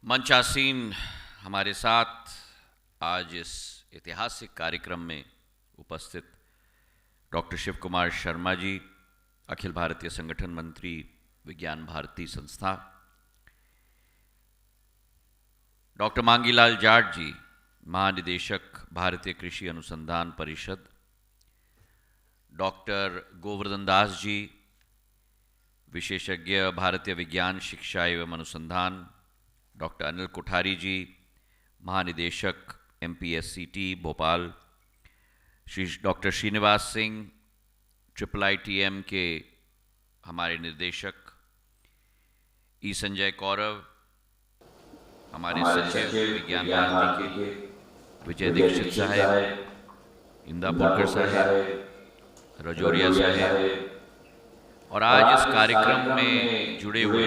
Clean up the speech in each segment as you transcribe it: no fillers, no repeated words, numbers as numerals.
मंचासीन हमारे साथ आज इस ऐतिहासिक कार्यक्रम में उपस्थित डॉक्टर शिव कुमार शर्मा जी, अखिल भारतीय संगठन मंत्री, विज्ञान भारती संस्था, डॉक्टर मांगीलाल जाट जी, महानिदेशक भारतीय कृषि अनुसंधान परिषद, डॉक्टर गोवर्धन दास जी, विशेषज्ञ भारतीय विज्ञान शिक्षा एवं अनुसंधान, डॉक्टर अनिल कोठारी जी, महानिदेशक MPSCT Bhopal, Shri doctor Srinivas Singh, IIITM के हमारे निर्देशक, ई संजय कौरव, हमारे सचिव विज्ञान भारती के विजय दीक्षित साहब, इंदापुरकर साहब, रजौरिया साहब, और आज इस कार्यक्रम में जुड़े हुए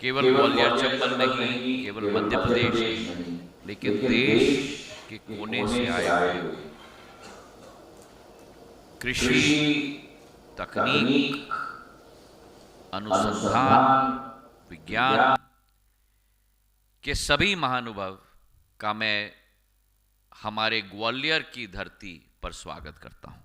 केवल ग्वालियर चंबल नहीं, केवल मध्य प्रदेश नहीं, लेकिन देश के कोने से आए हुए कृषि, तकनीक, अनुसंधान, विज्ञान के सभी महानुभाव का मैं हमारे ग्वालियर की धरती पर स्वागत करता हूं।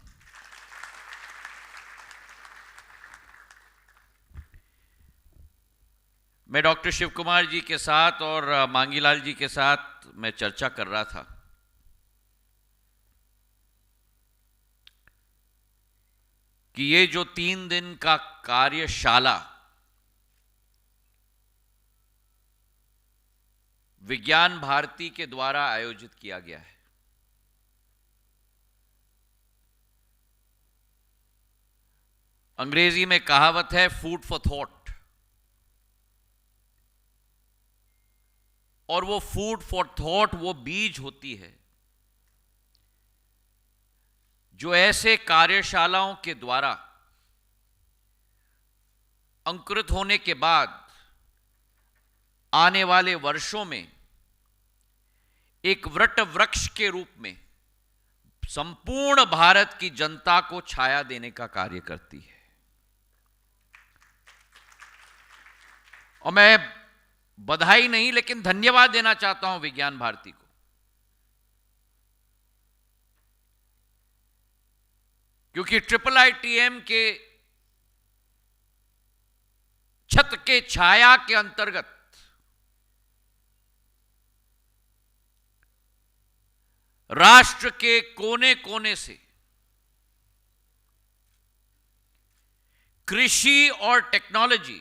मैं डॉक्टर शिव कुमार जी के साथ और मांगीलाल जी के साथ मैं चर्चा कर रहा था कि ये जो 3 दिन का कार्यशाला विज्ञान भारती के द्वारा आयोजित किया गया है, अंग्रेजी में कहावत है फूड फॉर थॉट, और वो फूड फॉर थॉट वो बीज होती है जो ऐसे कार्यशालाओं के द्वारा अंकुरित होने के बाद आने वाले वर्षों में एक वट वृक्ष के रूप में संपूर्ण भारत की जनता को छाया देने का कार्य करती है। और मैं बधाई नहीं लेकिन धन्यवाद देना चाहता हूं विज्ञान भारती को, क्योंकि IIITM के छत के छाया के अंतर्गत राष्ट्र के कोने कोने से कृषि और टेक्नोलॉजी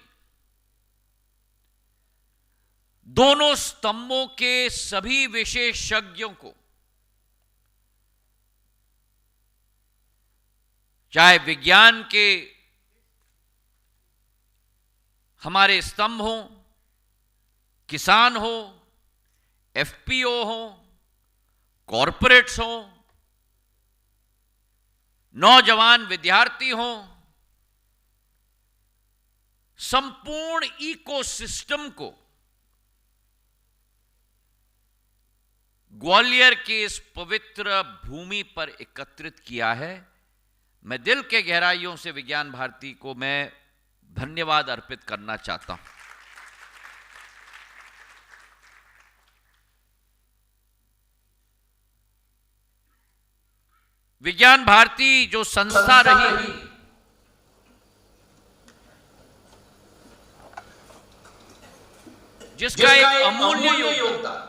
दोनों स्तंभों के सभी विशेषज्ञों को, चाहे विज्ञान के हमारे स्तंभ हो, किसान हो, FPO हो, कॉरपोरेट्स हो, नौजवान विद्यार्थी हो, संपूर्ण इकोसिस्टम को ग्वालियर की इस पवित्र भूमि पर एकत्रित किया है। मैं दिल के गहराइयों से विज्ञान भारती को मैं धन्यवाद अर्पित करना चाहता हूं। विज्ञान भारती जो संस्था रही, जिसका एक अमूल्य योगदान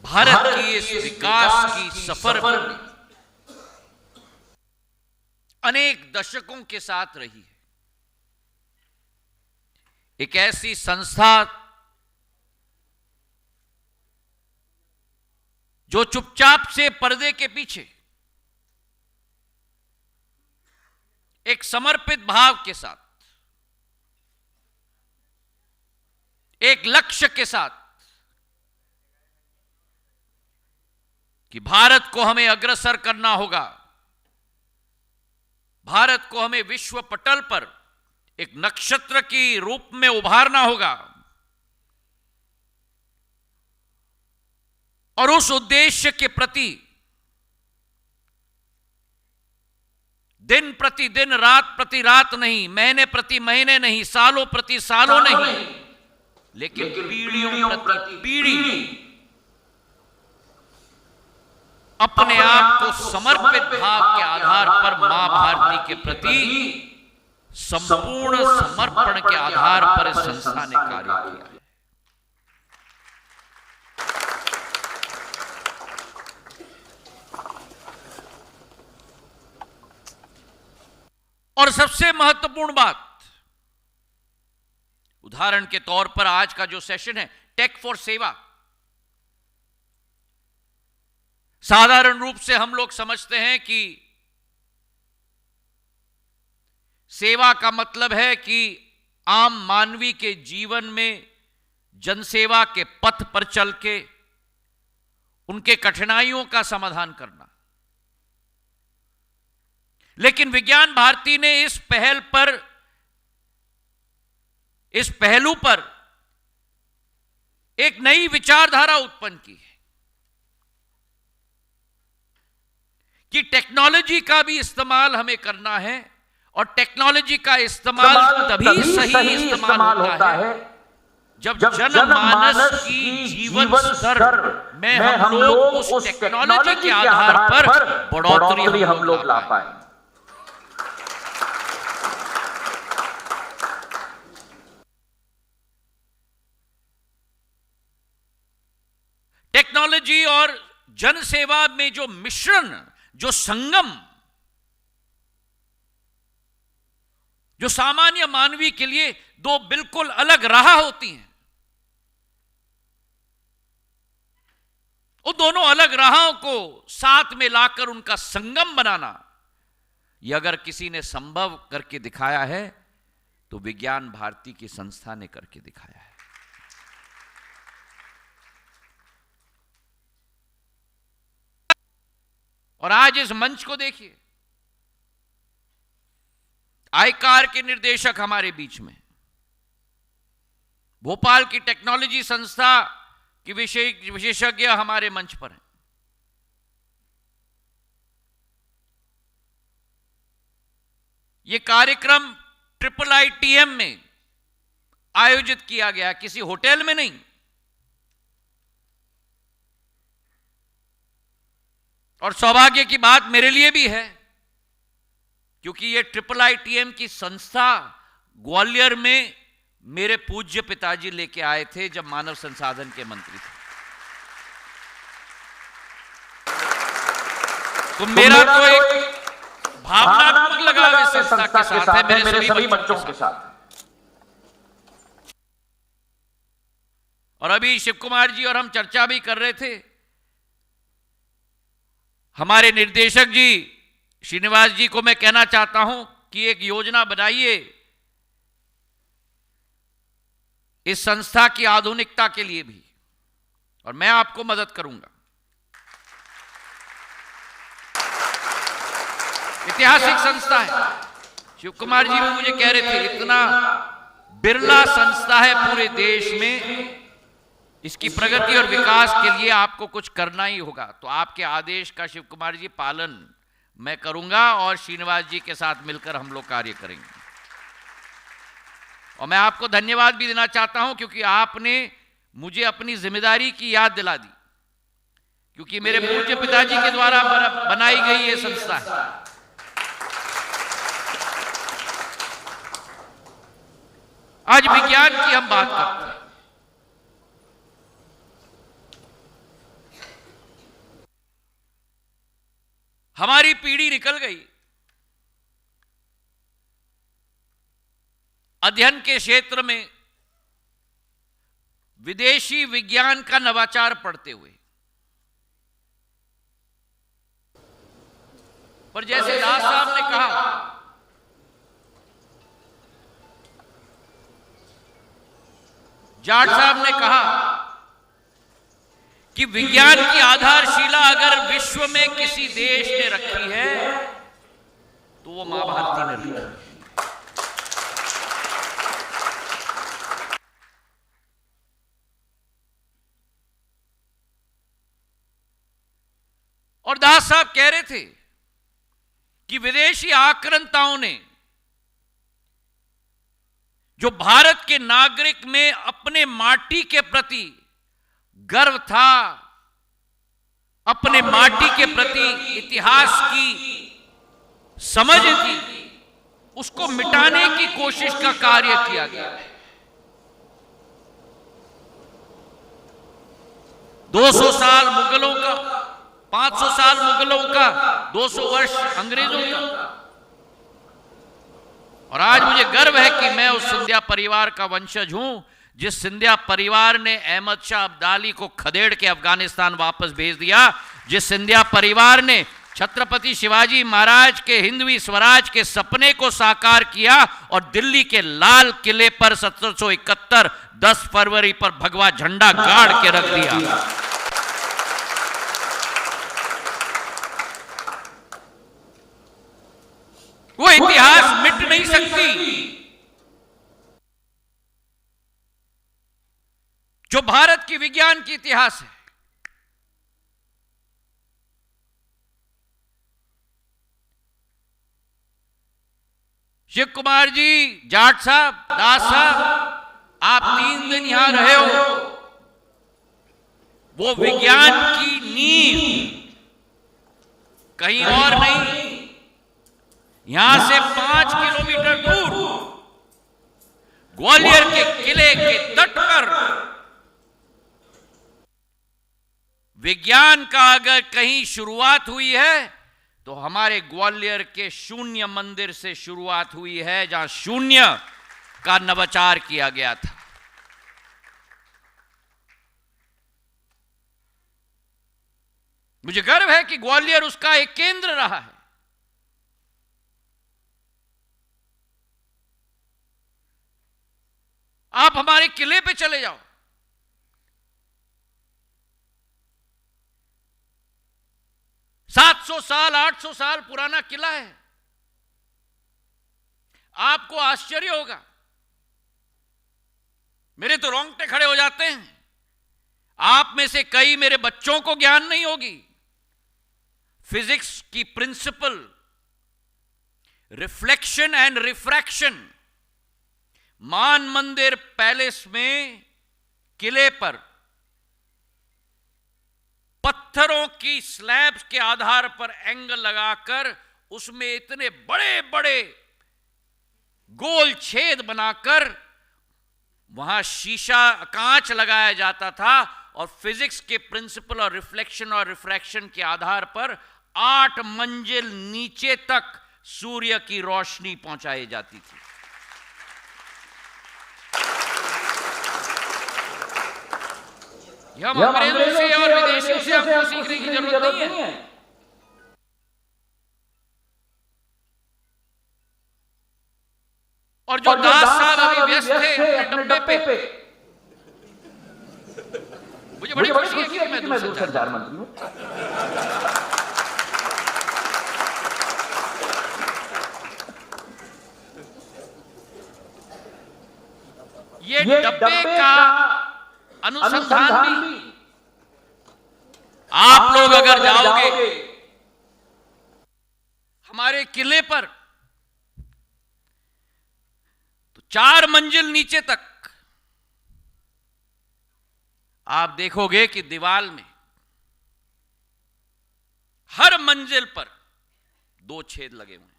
भारत की इस विकास की सफर में अनेक दशकों के साथ रही है। एक ऐसी संस्था जो चुपचाप से पर्दे के पीछे एक समर्पित भाव के साथ, एक लक्ष्य के साथ कि भारत को हमें अग्रसर करना होगा, भारत को हमें विश्व पटल पर एक नक्षत्र की रूप में उभारना होगा, और उस उद्देश्य के प्रति दिन प्रतिदिन, रात प्रति रात नहीं, महीने प्रति महीने नहीं, सालों प्रति सालों नहीं, लेकिन पीढ़ियों प्रति पीढ़ी अपने आप को समर्पित भाव के आधार पर मां भारती के प्रति संपूर्ण समर्पण के आधार पर इस संस्था ने कार्य किया है। और सबसे महत्वपूर्ण बात, उदाहरण के तौर पर आज का जो सेशन है टेक फॉर सेवा, साधारण रूप से हम लोग समझते हैं कि सेवा का मतलब है कि आम मानवी के जीवन में जनसेवा के पथ पर चल के उनके कठिनाइयों का समाधान करना। लेकिन विज्ञान भारती ने इस पहलू पर एक नई विचारधारा उत्पन्न की है कि टेक्नोलॉजी का भी इस्तेमाल हमें करना है, और टेक्नोलॉजी का इस्तेमाल तभी सही इस्तेमाल होता है जब जनमानस की जीवन स्तर में हम लोग उस टेक्नोलॉजी के आधार पर बढ़ोतरी हम लोग ला पाए। टेक्नोलॉजी और जनसेवा में जो मिश्रण, जो संगम, जो सामान्य मानवी के लिए दो बिल्कुल अलग राह होती हैं, उन दोनों अलग राहों को साथ में लाकर उनका संगम बनाना, यह अगर किसी ने संभव करके दिखाया है तो विज्ञान भारती की संस्था ने करके दिखाया है। और आज इस मंच को देखिए, आईकार के निर्देशक हमारे बीच में, भोपाल की टेक्नोलॉजी संस्था के विशेषज्ञ हमारे मंच पर हैं। यह कार्यक्रम IIITM में आयोजित किया गया, किसी होटल में नहीं। और सौभाग्य की बात मेरे लिए भी है, क्योंकि ये IIITM की संस्था ग्वालियर में मेरे पूज्य पिताजी लेके आए थे जब मानव संसाधन के मंत्री थे। तो मेरा तो एक भावनात्मक लगाव इस संस्था के साथ है, मेरे सभी बच्चों के साथ। और अभी शिव कुमार जी और हम चर्चा भी कर रहे थे, हमारे निर्देशक जी श्रीनिवास जी को मैं कहना चाहता हूं कि एक योजना बनाइए इस संस्था की आधुनिकता के लिए भी, और मैं आपको मदद करूंगा। ऐतिहासिक संस्था है, शिव कुमार जी भी मुझे कह रहे थे, इतना बिरला संस्था है पूरे देश में, इसकी प्रगति और विकास के लिए आपको कुछ करना ही होगा। तो आपके आदेश का शिव कुमार जी पालन मैं करूंगा और श्रीनिवास जी के साथ मिलकर हम लोग कार्य करेंगे। और मैं आपको धन्यवाद भी देना चाहता हूं, क्योंकि आपने मुझे अपनी जिम्मेदारी की याद दिला दी, क्योंकि मेरे पूज्य पिताजी के द्वारा बनाई गई ये संस्था है। आज विज्ञान की हम बात करते हैं। हमारी पीढ़ी निकल गई, अध्ययन के क्षेत्र में विदेशी विज्ञान का नवाचार पढ़ते हुए, पर जैसे दास साहब ने कहा, जाट साहब ने कहा कि विज्ञान की आधारशिला अगर विश्व में किसी देश ने रखी है तो वो मां भारती ने रखी है। और दास साहब कह रहे थे कि विदेशी आक्रांताओं ने जो भारत के नागरिक में अपने माटी के प्रति गर्व था, अपने माटी के प्रति इतिहास की समझ थी, उसको मिटाने की कोशिश का कार्य किया गया है। 200 साल मुगलों का, 500 साल मुगलों का, 200 वर्ष अंग्रेजों का। और आज मुझे गर्व है कि मैं उस सिंधिया परिवार का वंशज हूं, जिस सिंधिया परिवार ने अहमद शाह अब्दाली को खदेड़ के अफगानिस्तान वापस भेज दिया, जिस सिंधिया परिवार ने छत्रपति शिवाजी महाराज के हिंदवी स्वराज के सपने को साकार किया और दिल्ली के लाल किले पर 1771 10 फरवरी पर भगवा झंडा गाड़ के रख दिया। वो इतिहास मिट नहीं सकती जो भारत की विज्ञान की इतिहास है। शिव कुमार जी, जाट साहब, दास साहब, आप 3 दिन यहां रहे हो। वो विज्ञान की नींव कहीं और नहीं, यहां से 5 किलोमीटर दूर ग्वालियर के किले के तट पर विज्ञान का अगर कहीं शुरुआत हुई है तो हमारे ग्वालियर के शून्य मंदिर से शुरुआत हुई है, जहां शून्य का नवाचार किया गया था। मुझे गर्व है कि ग्वालियर उसका एक केंद्र रहा है। आप हमारे किले पे चले जाओ, सात 700 साल 800 साल पुराना किला है। आपको आश्चर्य होगा, मेरे तो रोंगटे खड़े हो जाते हैं। आप में से कई मेरे बच्चों को ज्ञान नहीं होगी फिजिक्स की प्रिंसिपल रिफ्लेक्शन एंड रिफ्रैक्शन। मान मंदिर पैलेस में किले पर पत्थरों की स्लैब्स के आधार पर एंगल लगाकर उसमें इतने बड़े बड़े गोल छेद बनाकर वहां शीशा कांच लगाया जाता था और फिजिक्स के प्रिंसिपल और रिफ्लेक्शन और रिफ्रैक्शन के आधार पर 8 मंजिल नीचे तक सूर्य की रोशनी पहुंचाई जाती थी। हम अंग्रेजों से और विदेशियों से आपको सीखने की जरूरत नहीं है। और जो दास साहब अभी व्यस्त थे अपने डब्बे पे, मुझे बड़ी खुशी है कि मैं दूरसंचार मंत्री हूं। ये डब्बे का अनुसंधान भी आप लोग अगर जाओगे हमारे किले पर तो 4 मंजिल नीचे तक आप देखोगे कि दीवार में हर मंजिल पर 2 छेद लगे हुए हैं।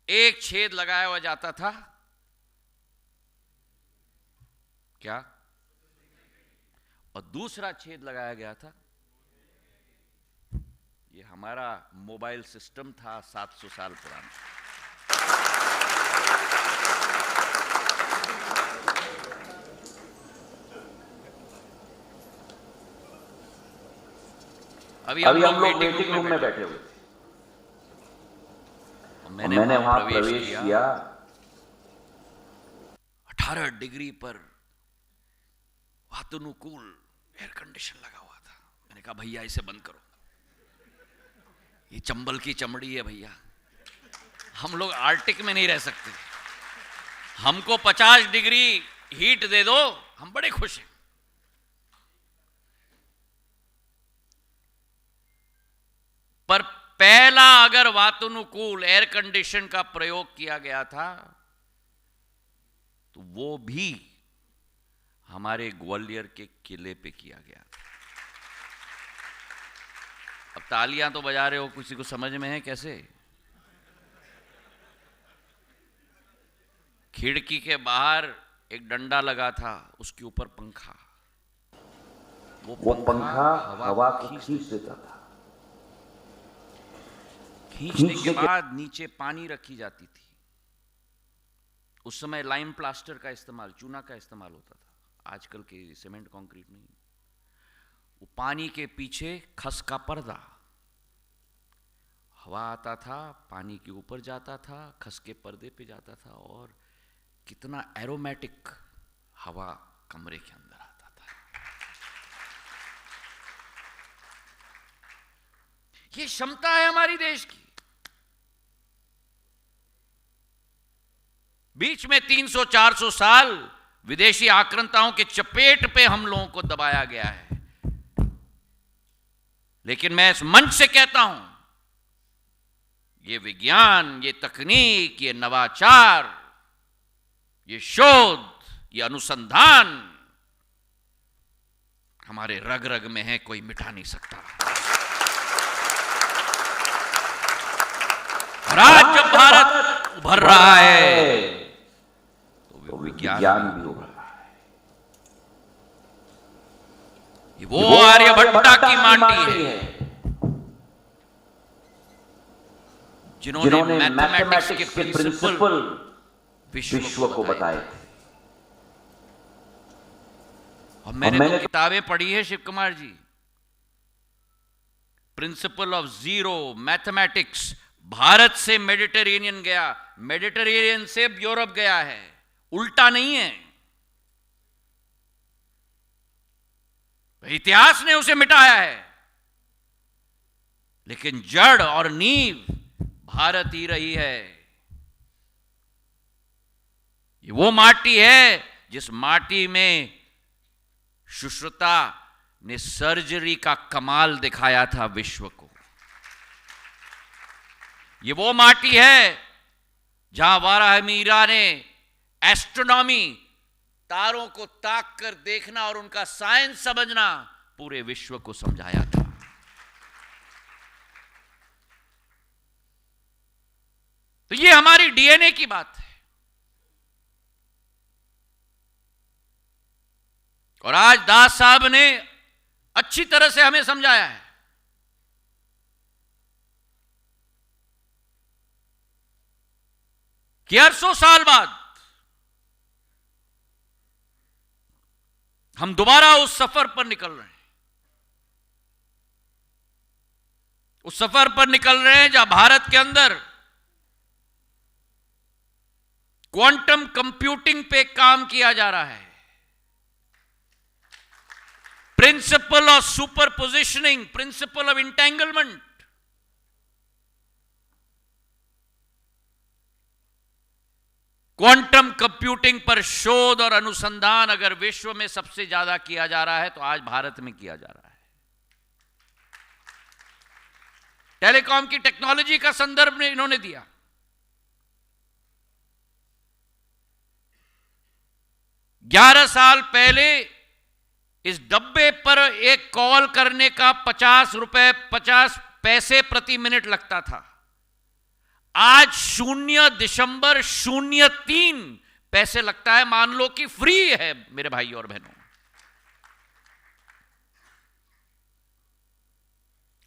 एक छेद लगाया हुआ जाता था क्या, और दूसरा छेद लगाया गया था, ये हमारा मोबाइल सिस्टम था 700 साल पुराना। अभी हम लोग वेटिंग रूम में बैठे हुए थे। मैंने वहां प्रवेश किया। 18 डिग्री पर वातानुकूल एयर कंडीशन लगा हुआ था। मैंने कहा भैया इसे बंद करो, ये चंबल की चमड़ी है भैया, हम लोग आर्टिक में नहीं रह सकते, हमको 50 डिग्री हीट दे दो, हम बड़े खुश हैं। पर पहला अगर वातानुकूल एयर कंडीशन का प्रयोग किया गया था तो वो भी हमारे ग्वालियर के किले पे किया गया था। अब तालियां तो बजा रहे हो, किसी को समझ में है कैसे? खिड़की के बाहर एक डंडा लगा था, उसके ऊपर पंखा, वो पंखा हवा खींच देता था। खींचने के बाद नीचे पानी रखी जाती थी। उस समय लाइम प्लास्टर का इस्तेमाल, चूना का इस्तेमाल होता था, आजकल के सीमेंट कंक्रीट नहीं। वो पानी के पीछे खस का पर्दा, हवा आता था, पानी के ऊपर जाता था, खस के पर्दे पे जाता था, और कितना एरोमेटिक हवा कमरे के अंदर आता था। ये क्षमता है हमारी देश की। बीच में 300-400 साल विदेशी आक्रांताओं के चपेट पे हम लोगों को दबाया गया है, लेकिन मैं इस मंच से कहता हूं, ये विज्ञान, ये तकनीक, ये नवाचार, ये शोध, ये अनुसंधान हमारे रग रग में है, कोई मिटा नहीं सकता। और आज जब भारत उभर रहा है तो विज्ञान भी उभर रहा है। ये वो आर्यभट्टा की माटी है जिन्होंने मैथमेटिक्स के प्रिंसिपल विश्व को बताए थे। और मैंने तो किताबें पढ़ी है Shiv Kumar ji, principle of zero, mathematics. Bharat से मेडिटेरेनियन गया, मेडिटेरेनियन से यूरोप गया है, उल्टा नहीं है। इतिहास ने उसे मिटाया है, लेकिन जड़ और नींव भारत ही रही है। ये वो माटी है जिस माटी में सुश्रुता ने सर्जरी का कमाल दिखाया था विश्व को। ये वो माटी है जहां वाराहमिहिरा ने एस्ट्रोनॉमी, तारों को ताक कर देखना और उनका साइंस समझना, पूरे विश्व को समझाया था। तो ये हमारी डीएनए की बात है। और आज दास साहब ने अच्छी तरह से हमें समझाया है कि 800 साल बाद हम दोबारा उस सफर पर निकल रहे हैं। उस सफर पर निकल रहे हैं जहां भारत के अंदर क्वांटम कंप्यूटिंग पे काम किया जा रहा है। Principle of super positioning, principle of entanglement, quantum computing पर शोध और अनुसंधान अगर विश्व में सबसे ज्यादा किया जा रहा है तो आज भारत में किया जा रहा है। टेलीकॉम की टेक्नोलॉजी का संदर्भ में इन्होंने दिया। ग्यारह साल पहले इस डब्बे पर एक कॉल करने का 50 पैसे प्रति मिनट लगता था। आज 0.03 पैसे लगता है। मान लो कि फ्री है मेरे भाई और बहनों।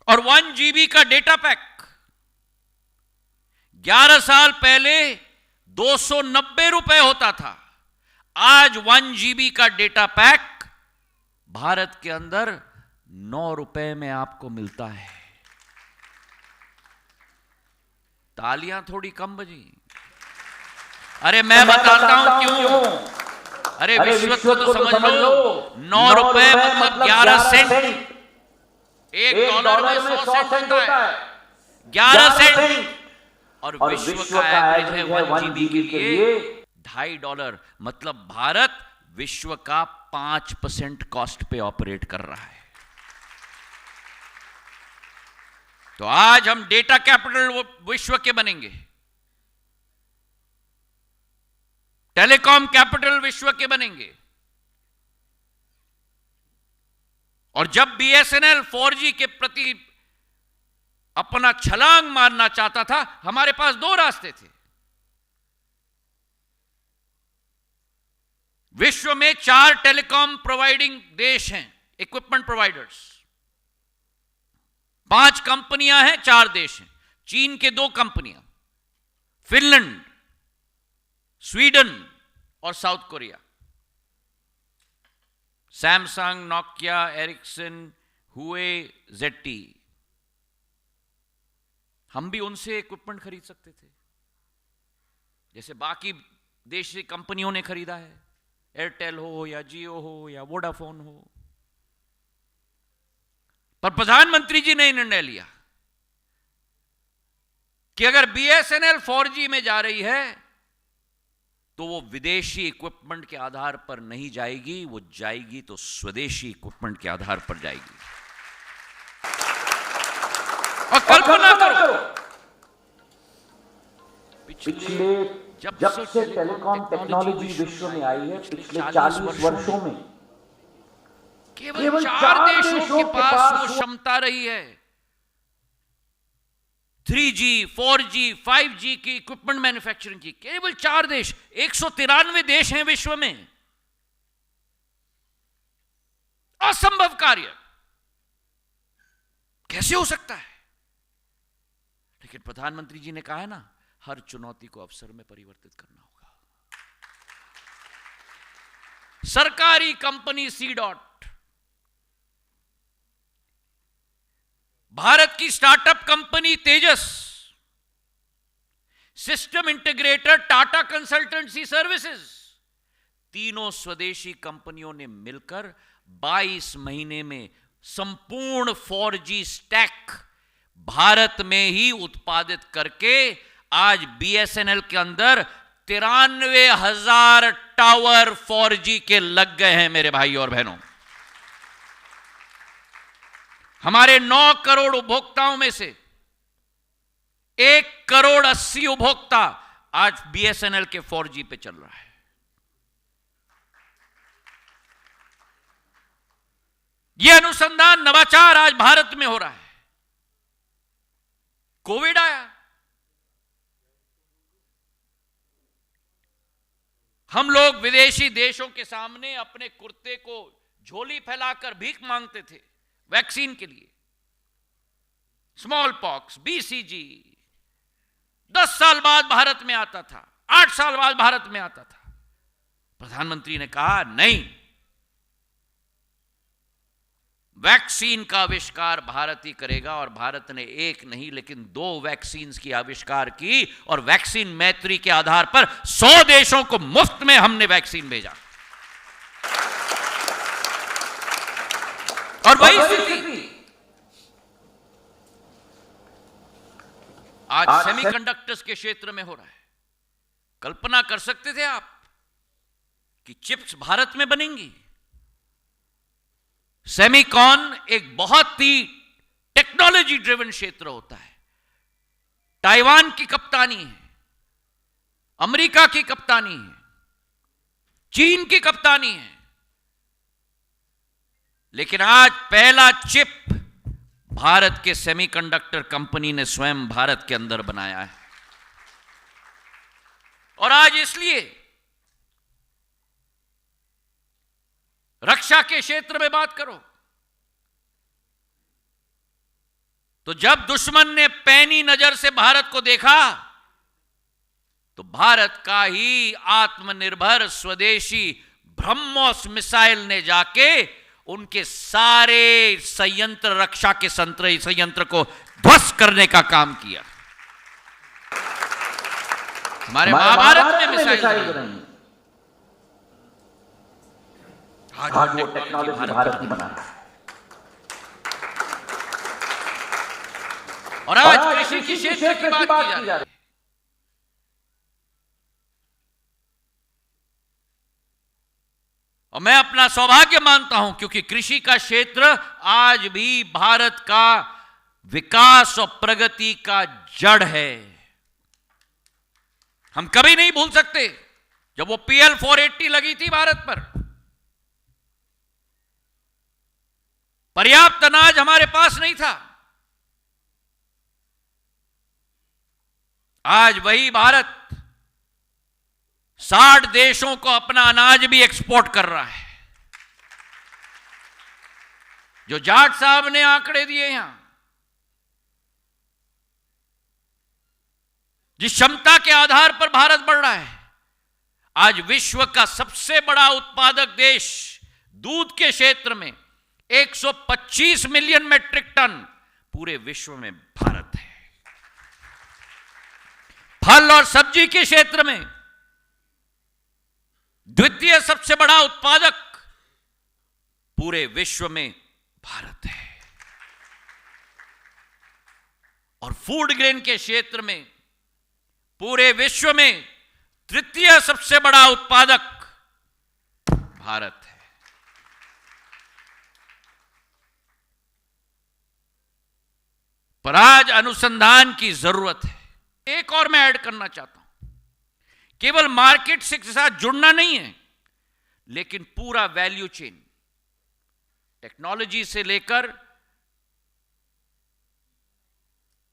और 1 GB का डेटा पैक 11 साल पहले 290 रुपए होता था। आज 1 GB का डेटा पैक भारत के अंदर 9 रुपए में आपको मिलता है। तालियां थोड़ी कम बजी। अरे मैं बताता हूं क्यों। अरे विश्व को तो समझ लो, 9 रुपए मतलब 11 सेंट। $1 में 100 सेंट होता है, 11 सेंट। और विश्व का एवरेज है 1 GB के लिए $2.5, मतलब भारत विश्व का 5% कॉस्ट पे ऑपरेट कर रहा है। तो आज हम डेटा कैपिटल विश्व के बनेंगे, टेलीकॉम कैपिटल विश्व के बनेंगे। और जब बीएसएनएल 4G के प्रति अपना छलांग मारना चाहता था, हमारे पास दो रास्ते थे। विश्व में 4 टेलीकॉम प्रोवाइडिंग देश हैं, इक्विपमेंट प्रोवाइडर्स। 5 कंपनियां हैं, 4 देश हैं। चीन के 2 कंपनियां, फिनलैंड, स्वीडन और South Korea. Samsung, Nokia, Ericsson, Huawei, ZTE। हम भी उनसे इक्विपमेंट खरीद सकते थे, जैसे बाकी देशी कंपनियों ने खरीदा है, एयरटेल हो या जियो हो या वोडाफोन हो। पर प्रधानमंत्री जी ने निर्णय लिया कि अगर बीएसएनएल 4G में जा रही है तो वो विदेशी इक्विपमेंट के आधार पर नहीं जाएगी, वो जाएगी तो स्वदेशी इक्विपमेंट के आधार पर जाएगी। और कल्पना करो, पिछले जब से टेलीकॉम टेक्नोलॉजी विश्व में आई है, पिछले 40 वर्षों में केवल 4 देशों के पास वो क्षमता रही है 3G, 4G, 5G की इक्विपमेंट मैन्युफैक्चरिंग की। केवल 4 देश, 193 देश हैं विश्व में। असंभव कार्य कैसे हो सकता है? लेकिन प्रधानमंत्री जी ने कहा है ना, हर चुनौती को अवसर में परिवर्तित करना होगा। सरकारी कंपनी C-DOT, भारत की startup company Tejas, system integrator Tata Consultancy Services, तीनों स्वदेशी कंपनियों ने मिलकर 22 महीने में संपूर्ण 4G स्टैक भारत में ही उत्पादित करके आज बीएसएनएल के अंदर 93,000 टावर 4G के लग गए हैं। मेरे भाई और बहनों, हमारे 9 करोड़ उपभोक्ताओं में से 1,80,00,000 उपभोक्ता आज बीएसएनएल के 4G पे चल रहा है। यह अनुसंधान नवाचार आज भारत में हो रहा है। कोविड आया, हम लोग विदेशी देशों के सामने अपने कुर्ते को झोली फैलाकर भीख मांगते थे वैक्सीन के लिए। स्मॉल पॉक्स, BCG 10 साल बाद भारत में आता था, 8 साल बाद भारत में आता था। प्रधानमंत्री ने कहा नहीं, वैक्सीन का आविष्कार भारत ही करेगा। और भारत ने एक नहीं लेकिन 2 वैक्सीन की आविष्कार की, और वैक्सीन मैत्री के आधार पर 100 देशों को मुफ्त में हमने वैक्सीन भेजा। और वही स्थिति आज सेमीकंडक्टर्स के क्षेत्र में हो रहा है। कल्पना कर सकते थे आप कि चिप्स भारत में बनेंगी? सेमीकॉन एक बहुत ही टेक्नोलॉजी ड्रिवन क्षेत्र होता है। ताइवान की कप्तानी है, अमेरिका की कप्तानी है, चीन की कप्तानी है, लेकिन आज पहला चिप भारत के सेमीकंडक्टर कंपनी ने स्वयं भारत के अंदर बनाया है। और आज इसलिए रक्षा के क्षेत्र में बात करो तो जब दुश्मन ने पैनी नजर से भारत को देखा तो भारत का ही आत्मनिर्भर स्वदेशी ब्रह्मोस मिसाइल ने जाके उनके सारे संयंत्र, रक्षा के संयंत्र को ध्वस्त करने का काम किया। हमारे महाभारत में मिसाइल बनी, आज वो टेक्नोलॉजी भारत ही बना है। और आज कृषि की क्षेत्र की बात की जा रही है। और मैं अपना सौभाग्य मानता हूं क्योंकि कृषि का क्षेत्र आज भी भारत का विकास और प्रगति का जड़ है। हम कभी नहीं भूल सकते जब वो PL 480 लगी थी भारत पर, पर्याप्त अनाज हमारे पास नहीं था। आज वही भारत 60 देशों को अपना अनाज भी एक्सपोर्ट कर रहा है। जो जाट साहब ने आंकड़े दिए यहां, जिस क्षमता के आधार पर भारत बढ़ रहा है, आज विश्व का सबसे बड़ा उत्पादक देश दूध के क्षेत्र में 125 मिलियन मेट्रिक टन पूरे विश्व में भारत है। फल और सब्जी के क्षेत्र में द्वितीय सबसे बड़ा उत्पादक पूरे विश्व में भारत है। और फूड ग्रेन के क्षेत्र में पूरे विश्व में तृतीय सबसे बड़ा उत्पादक भारत है। पर आज अनुसंधान की जरूरत है। एक और मैं ऐड करना चाहता हूं, केवल मार्केट से के साथ जुड़ना नहीं है, लेकिन पूरा वैल्यू चेन, टेक्नोलॉजी से लेकर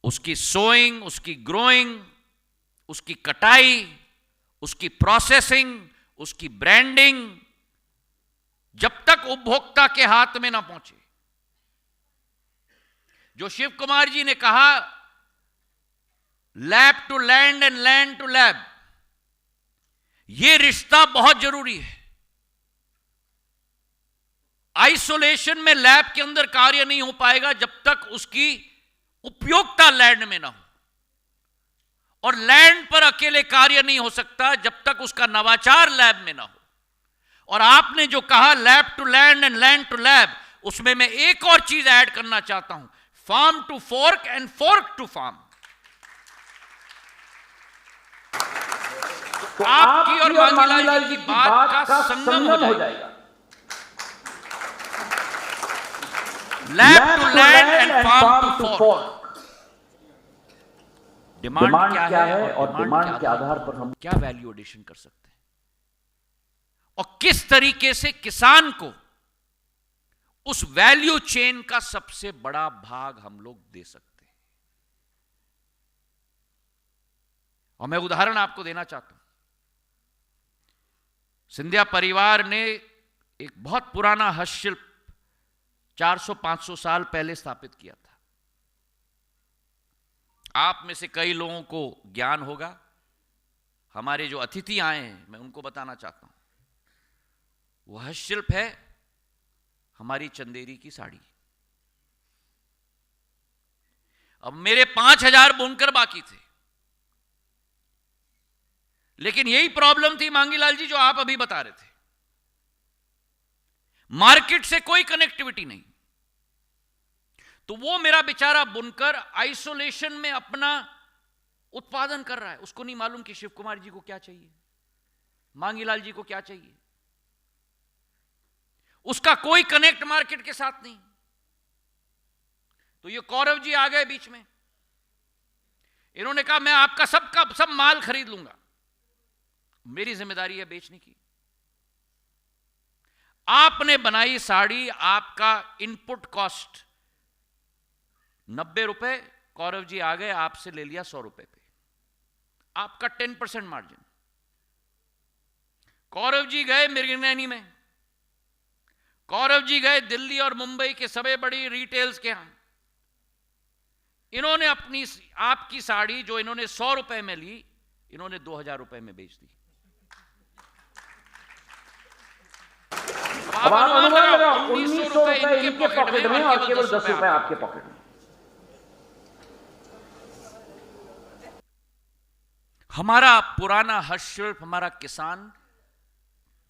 उसकी सोइंग, उसकी ग्रोइंग, उसकी कटाई, उसकी प्रोसेसिंग, उसकी ब्रांडिंग, जब तक उपभोक्ता के हाथ में ना पहुंचे। जो शिव कुमार जी ने कहा lab to land and land to lab, यह रिश्ता बहुत जरूरी है। आइसोलेशन में लैब के अंदर कार्य नहीं हो पाएगा जब तक उसकी उपयोगिता लैंड में ना हो, और लैंड पर अकेले कार्य नहीं हो सकता जब तक उसका नवाचार लैब में ना हो। और आपने जो कहा lab to land and land to lab, उसमें मैं एक और चीज ऐड करना चाहता हूं, farm to fork and fork to farm. तो आपकी और मांगीलाल जी की बात का संगम हो जाएगा। Lab to land and farm to fork. Demand क्या है और डिमांड के आधार पर हम क्या वैल्यू एडिशन कर सकते हैं, और किस तरीके से किसान को उस वैल्यू चेन का सबसे बड़ा भाग हम लोग दे सकते हैं। और मैं उदाहरण आपको देना चाहता हूं। सिंधिया परिवार ने एक बहुत पुराना हस्तशिल्प 400-500 साल पहले स्थापित किया था। आप में से कई लोगों को ज्ञान होगा। हमारे जो अतिथि आए हैं, मैं उनको बताना चाहता हूं, वह हस्तशिल्प है हमारी चंदेरी की साड़ी। अब मेरे 5000 बुनकर बाकी थे, लेकिन यही प्रॉब्लम थी मांगीलाल जी जो आप अभी बता रहे थे। मार्केट से कोई कनेक्टिविटी नहीं। तो वो मेरा बेचारा बुनकर आइसोलेशन में अपना उत्पादन कर रहा है। उसको नहीं मालूम कि शिव कुमार जी को क्या चाहिए, मांगीलाल जी को क्या चाहिए। उसका कोई कनेक्ट मार्केट के साथ नहीं। तो ये कौरव जी आ गए बीच में। इन्होंने कहा मैं आपका सब माल खरीद लूंगा, मेरी जिम्मेदारी है बेचने की। आपने बनाई साड़ी, आपका इनपुट कॉस्ट 90 रुपए, कौरव जी आ गए, आपसे ले लिया 100 रुपए पे, आपका 10% मार्जिन। कौरव जी गए मिर्गिनैनी में, कौरव जी गए दिल्ली और मुंबई के सभी बड़ी रिटेल्स के यहां। इन्होंने अपनी आपकी साड़ी जो इन्होंने 100 रुपए में ली, इन्होंने 2000 रुपए में बेच दी। अब आप अनुमान लगाओ, 1900 रुपए इनके पॉकेट में और केवल 10 रुपए आपके पॉकेट में। हमारा पुराना हस्तशिल्प, हमारा किसान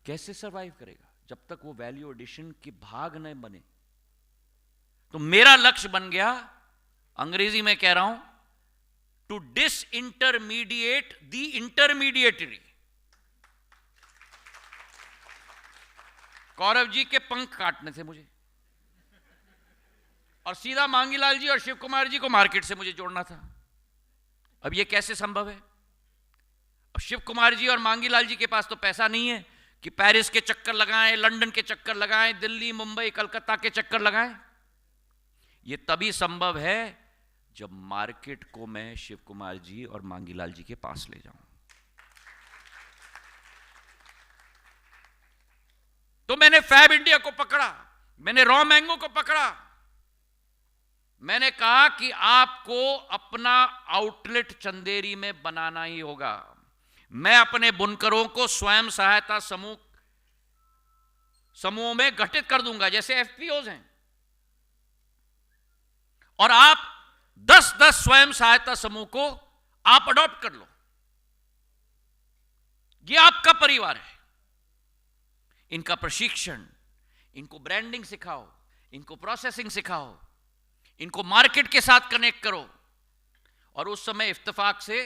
कैसे सरवाइव करेगा जब तक वो वैल्यू एडिशन की भाग न बने। तो मेरा लक्ष्य बन गया, अंग्रेजी में कह रहा हूं, टू डिसइंटरमीडिएट द इंटरमीडिएटरी। कौरव जी के पंख काटने थे मुझे, और सीधा मांगीलाल जी और शिव कुमार जी को मार्केट से मुझे जोड़ना था। अब ये कैसे संभव है? अब शिव कुमार जी और मांगीलाल जी के पास तो पैसा नहीं है कि पेरिस के चक्कर लगाएं, लंदन के चक्कर लगाएं, दिल्ली, मुंबई, कलकत्ता के चक्कर लगाएं। ये तभी संभव है जब मार्केट को मैं शिव कुमार जी और मांगीलाल जी के पास ले जाऊं। तो मैंने फैब इंडिया को पकड़ा, मैंने रॉ मैंगो को पकड़ा। मैंने कहा कि आपको अपना आउटलेट चंदेरी में बनाना ही होगा। मैं अपने बुनकरों को स्वयं सहायता समूहों में गठित कर दूंगा, जैसे एफपीओज हैं, और आप 10-10 स्वयं सहायता समूह को आप अडॉप्ट कर लो। ये आपका परिवार है। इनका प्रशिक्षण, इनको ब्रांडिंग सिखाओ, इनको प्रोसेसिंग सिखाओ, इनको मार्केट के साथ कनेक्ट करो। और उस समय इत्तेफाक से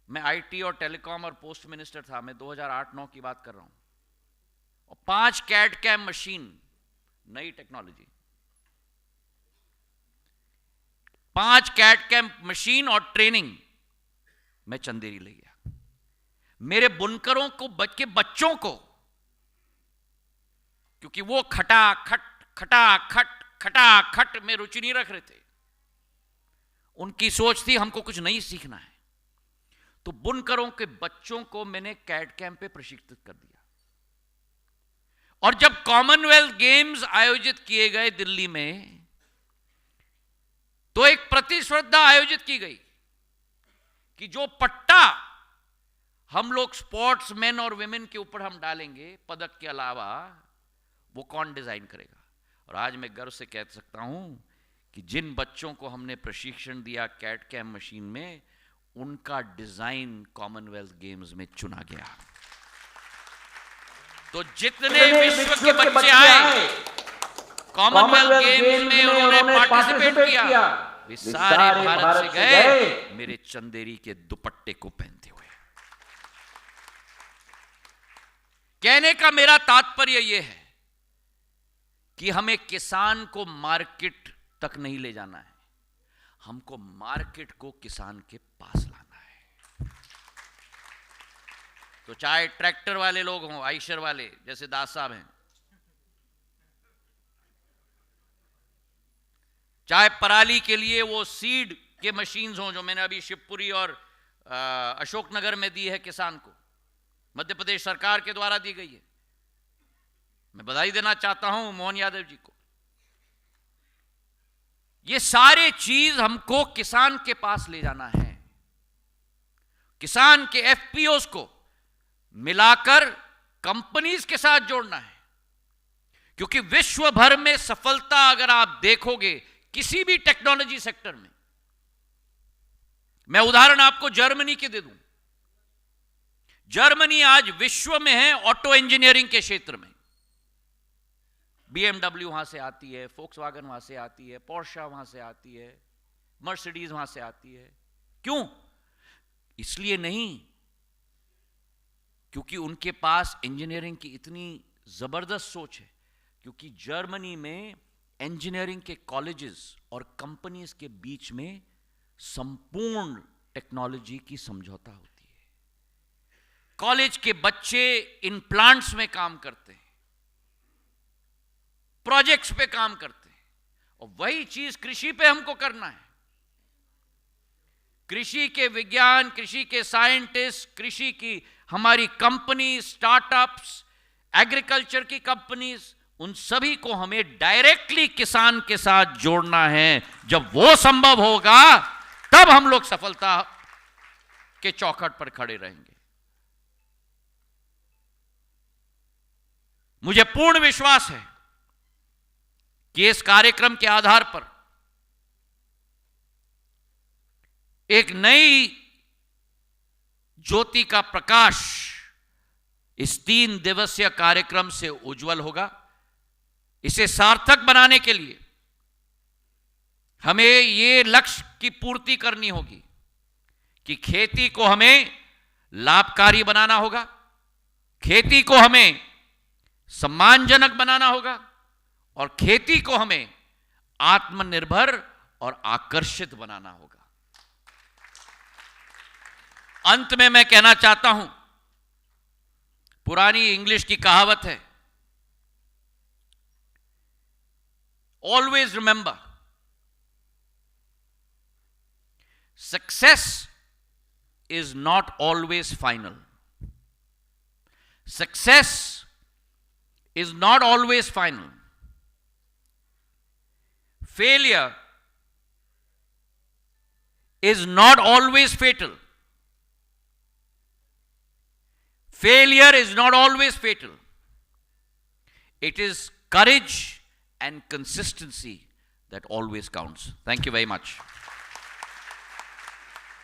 मैं आईटी और टेलीकॉम और पोस्ट मिनिस्टर था। मैं 2008-9 की बात कर रहा हूं। और 5 कैड कैम मशीन, नई टेक्नोलॉजी, 5 कैड कैम मशीन और ट्रेनिंग मैं चंदेरी ले गया। मेरे बुनकरों को, बच्चों को, क्योंकि वो खटाखट में रुचि नहीं रख रहे थे। उनकी सोच थी हमको कुछ नहीं सीखना है। तो बुनकरों के बच्चों को मैंने कैड कैंप पे प्रशिक्षित कर दिया। और जब कॉमनवेल्थ गेम्स आयोजित किए गए दिल्ली में, तो एक प्रतिस्पर्धा आयोजित की गई कि जो पट्टा हम लोग स्पोर्ट्स मैन और विमेन के ऊपर हम डालेंगे पदक के अलावा, वो कौन डिजाइन करेगा। और आज मैं गर्व से कह सकता हूं कि जिन बच्चों को हमने प्रशिक्षण दिया कैड कैम मशीन में, उनका डिजाइन कॉमनवेल्थ गेम्स में चुना गया। तो जितने विश्व के बच्चे आए कॉमनवेल्थ गेम्स में, उन्होंने पार्टिसिपेट किया, वे सारे भारत से गए मेरे चंदेरी के दुपट्टे को पहनते हुए। कहने का मेरा तात्पर्य यह है कि हमें किसान को मार्केट तक नहीं ले जाना है, हमको मार्केट को किसान के पास लाना है। तो चाहे ट्रैक्टर वाले लोग हों, आयशर वाले जैसे दास साहब हैं, चाहे पराली के लिए वो सीड के मशीन्स हों जो मैंने अभी शिवपुरी और अशोकनगर में दी है किसान को, मध्य प्रदेश सरकार के द्वारा दी गई है। मैं बधाई देना चाहता हूं मोहन यादव जी को। ये सारे चीज हमको किसान के पास ले जाना है। किसान के एफपीओज को मिलाकर कंपनीज के साथ जोड़ना है। क्योंकि विश्व भर में सफलता अगर आप देखोगे किसी भी टेक्नोलॉजी सेक्टर में, मैं उदाहरण आपको जर्मनी के दे दूं। जर्मनी आज विश्व में है ऑटो इंजीनियरिंग के क्षेत्र में। BMW वहां से आती है, फोक्सवागन वहां से आती है, पोर्शा वहां से आती है, मर्सिडीज वहां से आती है। क्यों? इसलिए नहीं क्योंकि उनके पास इंजीनियरिंग की इतनी जबरदस्त सोच है, क्योंकि जर्मनी में इंजीनियरिंग के कॉलेजेस और कंपनीज के बीच में संपूर्ण टेक्नोलॉजी की समझौता होती है। कॉलेज के बच्चे इन प्लांट्स में काम करते हैं, प्रोजेक्ट्स पे काम करते हैं, और वही चीज कृषि पे हमको करना है। कृषि के विज्ञान, कृषि के साइंटिस्ट, कृषि की हमारी कंपनी, स्टार्टअप्स, एग्रीकल्चर की कंपनीज, उन सभी को हमें डायरेक्टली किसान के साथ जोड़ना है। जब वो संभव होगा तब हम लोग सफलता के चौखट पर खड़े रहेंगे। मुझे पूर्ण विश्वास है कि इस कार्यक्रम के आधार पर एक नई ज्योति का प्रकाश इस 3 दिवसीय कार्यक्रम से उज्जवल होगा। इसे सार्थक बनाने के लिए हमें ये लक्ष्य की पूर्ति करनी होगी कि खेती को हमें लाभकारी बनाना होगा, खेती को हमें सम्मानजनक बनाना होगा, और खेती को हमें आत्मनिर्भर और आकर्षित बनाना होगा। अंत में मैं कहना चाहता हूं, पुरानी इंग्लिश की कहावत है, always remember, success is not always final. Success is not always final. Failure is not always fatal. Failure is not always fatal. It is courage and consistency that always counts. Thank you very much.